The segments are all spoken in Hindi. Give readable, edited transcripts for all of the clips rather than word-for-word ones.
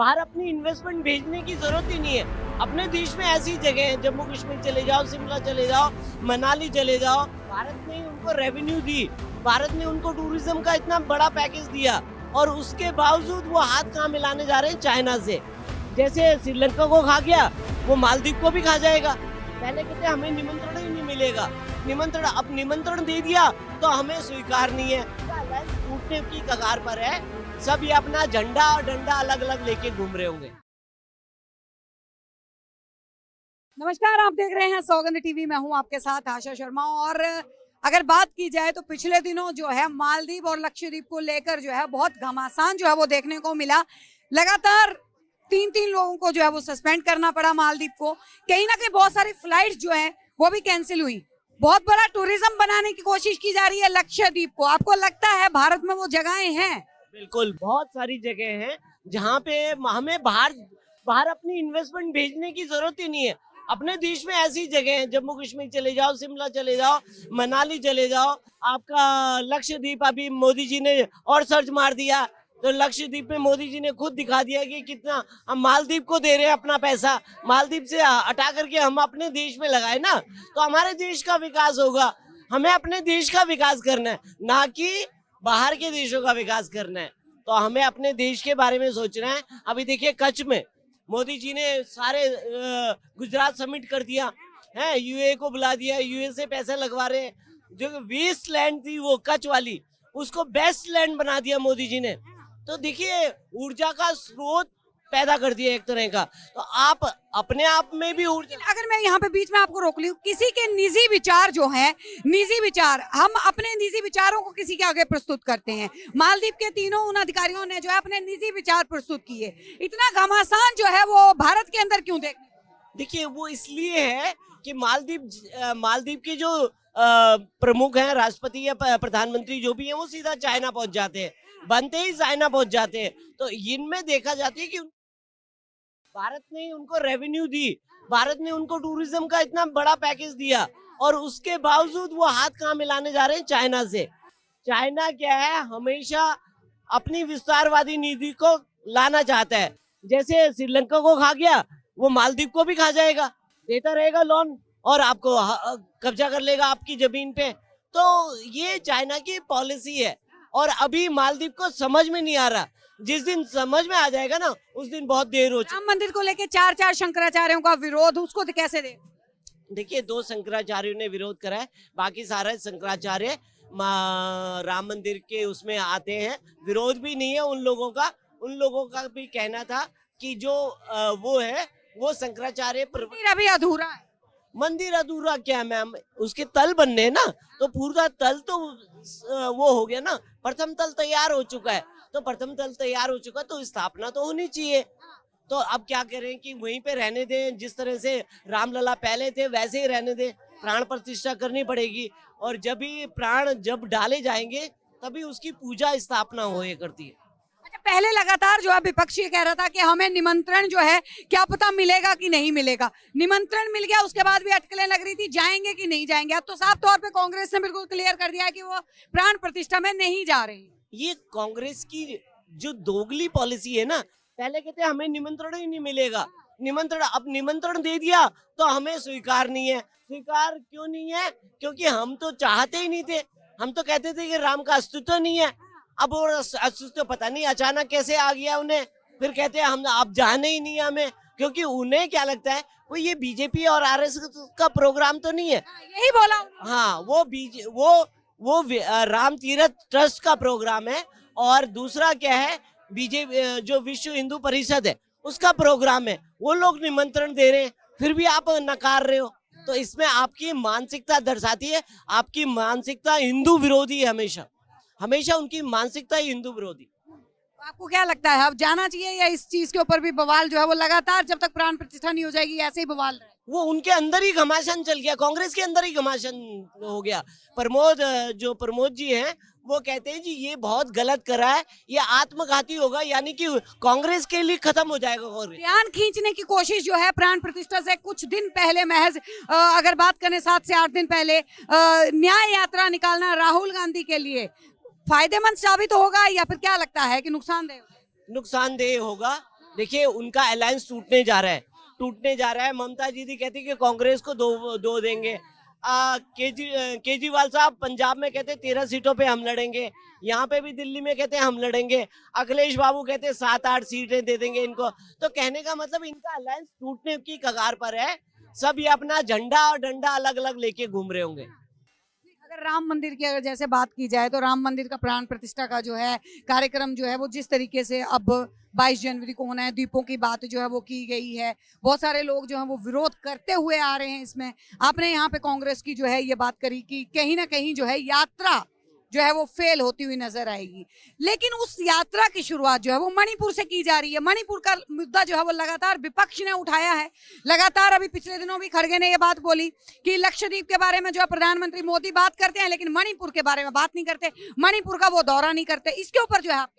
बाहर अपनी इन्वेस्टमेंट भेजने की जरूरत ही नहीं है। अपने देश में ऐसी जगह है, जम्मू कश्मीर चले जाओ, शिमला चले जाओ, मनाली चले जाओ। भारत ने उनको रेवेन्यू दी, भारत ने उनको टूरिज्म का इतना बड़ा पैकेज दिया और उसके बावजूद वो हाथ कहाँ मिलाने जा रहे हैं? चाइना से। जैसे श्रीलंका को खा गया, वो मालदीव को भी खा जाएगा। पहले कहते हमें निमंत्रण ही नहीं मिलेगा, निमंत्रण अब निमंत्रण दे दिया तो हमें स्वीकार नहीं है। टूटने की कगार पर है। सब ये अपना झंडा और डंडा अलग अलग लेके घूम रहे होंगे। नमस्कार, आप देख रहे हैं सौगंध टीवी। मैं हूं आपके साथ आशा शर्मा। और अगर बात की जाए तो पिछले दिनों जो है मालदीव और लक्षद्वीप को लेकर जो है बहुत घमासान जो है वो देखने को मिला। लगातार तीन लोगों को जो है वो सस्पेंड करना पड़ा मालदीव को। कहीं ना कहीं बहुत सारी फ्लाइट्स जो है वो भी कैंसिल हुई। बहुत बड़ा टूरिज्म बनाने की कोशिश की जा रही है लक्षद्वीप को। आपको लगता है भारत में वो जगहें हैं? बिल्कुल, बहुत सारी जगह हैं जहाँ पे हमें बाहर अपनी इन्वेस्टमेंट भेजने की जरूरत ही नहीं है। अपने देश में ऐसी जगह हैं, जम्मू कश्मीर चले जाओ, शिमला चले जाओ, मनाली चले जाओ। आपका लक्षद्वीप, अभी मोदी जी ने और सर्च मार दिया तो लक्षद्वीप में मोदी जी ने खुद दिखा दिया कि कितना हम मालदीव को दे रहे हैं अपना पैसा। मालदीव से हटा करके हम अपने देश में लगाए ना, तो हमारे देश का विकास होगा। हमें अपने देश का विकास करना है, ना कि बाहर के देशों का विकास करना है। तो हमें अपने देश के बारे में सोचना है। अभी देखिए कच्छ में मोदी जी ने सारे गुजरात समिट कर दिया है, यूए को बुला दिया, यूए से पैसे लगवा रहे हैं। जो वेस्ट लैंड थी वो कच्छ वाली, उसको बेस्ट लैंड बना दिया मोदी जी ने। तो देखिए ऊर्जा का स्रोत पैदा कर दिया एक तरह का। तो आप अपने आप में भी ऊर्जा। अगर मैं यहाँ पे बीच में आपको रोक लूं, किसी के निजी विचार जो हैं, निजी विचार, हम अपने निजी विचारों को किसी के आगे प्रस्तुत करते हैं। मालदीव के तीनों उन अधिकारियों ने जो है अपने निजी विचार प्रस्तुत किए। इतना घमासान जो है वो भारत के अंदर क्यों देखिए वो इसलिए है कि मालदीव के जो प्रमुख हैं, राष्ट्रपति या प्रधानमंत्री जो भी है, वो सीधा चाइना पहुंच जाते हैं, बनते ही चाइना पहुंच जाते हैं। तो इनमें देखा जाती है कि भारत ने उनको रेवेन्यू दी, भारत ने उनको टूरिज्म का इतना बड़ा पैकेज दिया और उसके बावजूद वो हाथ कहाँ मिलाने जा रहे हैं? चाइना से। चाइना क्या है, हमेशा अपनी विस्तारवादी नीति को लाना चाहता है। जैसे श्रीलंका को खा गया, वो मालदीव को भी खा जाएगा, देता रहेगा लोन और आपको कब्जा कर लेगा आपकी जमीन पे। तो ये चाइना की पॉलिसी है और अभी मालदीव को समझ में नहीं आ रहा। जिस दिन समझ में आ जाएगा ना, उस दिन बहुत देर हो। राम मंदिर को लेके चार शंकराचार्यों का विरोध, उसको तो कैसे दे? देखिए 2 शंकराचार्यों ने विरोध करा है, बाकी सारे शंकराचार्य राम मंदिर के उसमें आते हैं। विरोध भी नहीं है उन लोगों का भी कहना था कि जो वो है वो शंकराचार्य अभी अधूरा है। मंदिर अधूरा क्या मैम, उसके तल बनने हैं ना, तो पूरा तल तो वो हो गया ना। प्रथम तल तैयार हो चुका है, तो प्रथम तल तैयार हो चुका तो स्थापना तो होनी चाहिए। तो अब क्या करें कि वहीं पे रहने दें, जिस तरह से रामलला पहले थे वैसे ही रहने दें। प्राण प्रतिष्ठा करनी पड़ेगी और जब डाले जाएंगे तभी उसकी पूजा स्थापना होए करती है। अच्छा, पहले लगातार जो है विपक्ष ये कह रहा था कि हमें निमंत्रण जो है क्या पता मिलेगा कि नहीं मिलेगा। निमंत्रण मिल गया, उसके बाद भी अटकलें लग रही थी जाएंगे कि नहीं जाएंगे। अब तो साफ तौर पे कांग्रेस ने बिल्कुल क्लियर कर दिया है कि वो प्राण प्रतिष्ठा में नहीं जा रहे। ये कांग्रेस की जो दोगली पॉलिसी है ना, पहले कहते हमें निमंत्रण ही नहीं मिलेगा, अब निमंत्रण दे दिया तो हमें स्वीकार नहीं है। स्वीकार क्यों नहीं है? क्योंकि हम तो चाहते ही नहीं थे। हम तो कहते थे कि राम का अस्तित्व नहीं है। अब वो अस्तित्व पता नहीं अचानक कैसे आ गया उन्हें। फिर कहते हैं हम अब जाने ही नहीं है हमें, क्योंकि उन्हें क्या लगता है वो ये बीजेपी और आरएसएस का प्रोग्राम तो नहीं है। यही बोला। हाँ, वो राम तीर्थ ट्रस्ट का प्रोग्राम है। और दूसरा क्या है, बीजेपी जो विश्व हिंदू परिषद है उसका प्रोग्राम है। वो लोग निमंत्रण दे रहे हैं, फिर भी आप नकार रहे हो। तो इसमें आपकी मानसिकता दर्शाती है, आपकी मानसिकता हिंदू विरोधी है। हमेशा उनकी मानसिकता ही हिंदू विरोधी। आपको क्या लगता है अब जाना चाहिए या इस चीज के ऊपर भी बवाल जो है वो लगातार जब तक प्राण प्रतिष्ठा नहीं हो जाएगी ऐसे ही बवाल रहे? वो उनके अंदर ही घमासान चल गया, कांग्रेस के अंदर ही घमासान हो गया। प्रमोद जी हैं, वो कहते हैं जी ये बहुत गलत करा है, ये आत्मघाती होगा, यानी कि कांग्रेस के लिए खत्म हो जाएगा कांग्रेस। ध्यान खींचने की कोशिश जो है प्राण प्रतिष्ठा से कुछ दिन पहले, महज अगर बात करें 7 से 8 दिन पहले, न्याय यात्रा निकालना राहुल गांधी के लिए फायदेमंद साबित होगा या फिर क्या लगता है कि नुकसानदेह होगा? देखिए उनका अलायंस टूटने जा रहा है। ममता दीदी कहती कि कांग्रेस को दो देंगे। केजरीवाल साहब पंजाब में कहते 13 सीटों पे हम लड़ेंगे, यहाँ पे भी दिल्ली में कहते हम लड़ेंगे। अखिलेश बाबू कहते 7-8 सीटें दे देंगे इनको। तो कहने का मतलब इनका अलायंस टूटने की कगार पर है। सब ये अपना झंडा और डंडा अलग अलग लेके घूम रहे होंगे। अगर राम मंदिर की अगर जैसे बात की जाए तो राम मंदिर का प्राण प्रतिष्ठा का जो है कार्यक्रम जो है वो जिस तरीके से अब 22 जनवरी को होना है, दीपों की बात जो है वो की गई है, बहुत सारे लोग जो है वो विरोध करते हुए आ रहे हैं इसमें। आपने यहाँ पे कांग्रेस की जो है ये बात करी कि कहीं ना कहीं जो है यात्रा जो है वो फेल होती हुई नजर आएगी, लेकिन उस यात्रा की शुरुआत जो है वो मणिपुर से की जा रही है। मणिपुर का मुद्दा जो है वो लगातार विपक्ष ने उठाया है। लगातार अभी पिछले दिनों भी खड़गे ने ये बात बोली कि लक्षद्वीप के बारे में जो है प्रधानमंत्री मोदी बात करते हैं, लेकिन मणिपुर के बारे में बात नहीं करते, मणिपुर का वो दौरा नहीं करते। इसके ऊपर जो है आप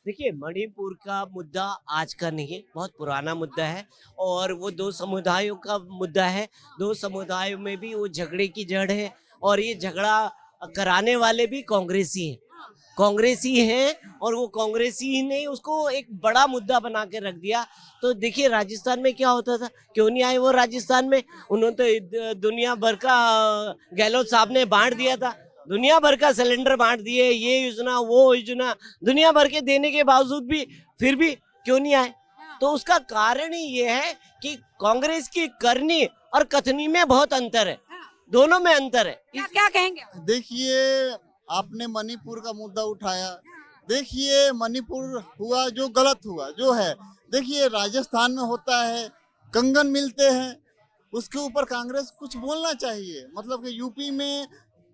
देखिए मणिपुर का मुद्दा आज का नहीं है, बहुत पुराना मुद्दा है और वो दो समुदायों का मुद्दा है। दो समुदायों में भी वो झगड़े की जड़ है और ये झगड़ा कराने वाले भी कांग्रेसी हैं और वो कांग्रेसी ने उसको एक बड़ा मुद्दा बना के रख दिया। तो देखिए राजस्थान में क्या होता था, क्यों नहीं आए वो राजस्थान में? उन्होंने तो दुनिया भर का गहलोत साहब ने बांट दिया था, दुनिया भर का सिलेंडर बांट दिए, ये योजना वो योजना दुनिया भर के देने के बावजूद भी फिर भी क्यों नहीं आए? तो उसका कारण ही ये है कि कांग्रेस की करनी और कथनी में बहुत अंतर है, दोनों में अंतर है। क्या क्या कहेंगे? देखिए आपने मणिपुर का मुद्दा उठाया, देखिए मणिपुर हुआ जो गलत हुआ जो है। देखिए राजस्थान में होता है, कंगन मिलते हैं, उसके ऊपर कांग्रेस कुछ बोलना चाहिए। मतलब कि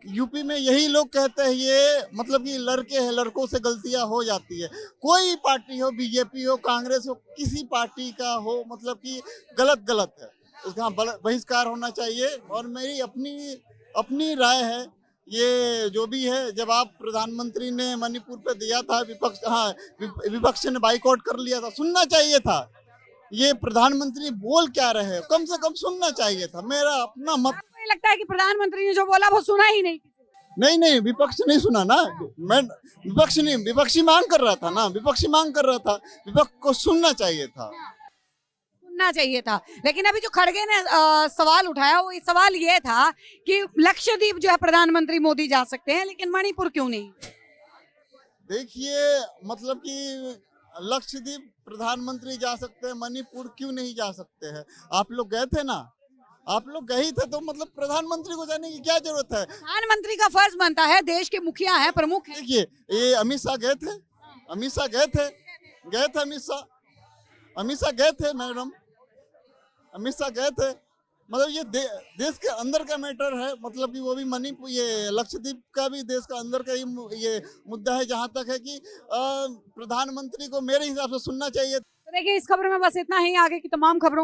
यूपी में यही लोग कहते हैं ये मतलब कि लड़के हैं, लड़कों से गलतियां हो जाती है। कोई पार्टी हो, बीजेपी हो, कांग्रेस हो, किसी पार्टी का हो, मतलब कि गलत है, उसका बहिष्कार होना चाहिए। और मेरी अपनी राय है, ये जो भी है, जब आप प्रधानमंत्री ने मणिपुर पे दिया था, विपक्ष ने बाइकआउट कर लिया था, सुनना चाहिए था ये प्रधानमंत्री बोल क्या रहे हैं, कम से कम सुनना चाहिए था। मेरा अपना मत। आपको लगता है कि प्रधानमंत्री ने जो बोला वो सुना ही नहीं? नहीं, विपक्ष नहीं सुना ना। मैं विपक्षी मांग कर रहा था ना, विपक्ष को सुनना चाहिए था। सुनना चाहिए था। लेकिन अभी जो खड़गे ने सवाल उठाया वो सवाल ये था कि लक्षद्वीप जो है प्रधानमंत्री मोदी जा सकते हैं, लेकिन मणिपुर क्यों नहीं? देखिए मतलब कि लक्षद्वीप प्रधानमंत्री जा सकते हैं, मणिपुर क्यों नहीं जा सकते हैं? आप लोग गए थे ना, आप लोग गए थे, तो मतलब प्रधानमंत्री को जाने की क्या जरूरत है? प्रधानमंत्री का फर्ज बनता है, देश के मुखिया है, प्रमुख है। देखिए ये अमित शाह गए थे, अमित शाह गए थे मैडम, अमित शाह गए थे। मतलब ये देश के अंदर का मैटर है, मतलब कि वो भी मणिपुर, ये लक्षद्वीप का भी देश का अंदर का ही ये मुद्दा है। जहां तक है कि प्रधानमंत्री को मेरे हिसाब से सुनना चाहिए। तो देखिए इस खबर में बस इतना ही। आगे की तमाम खबरों के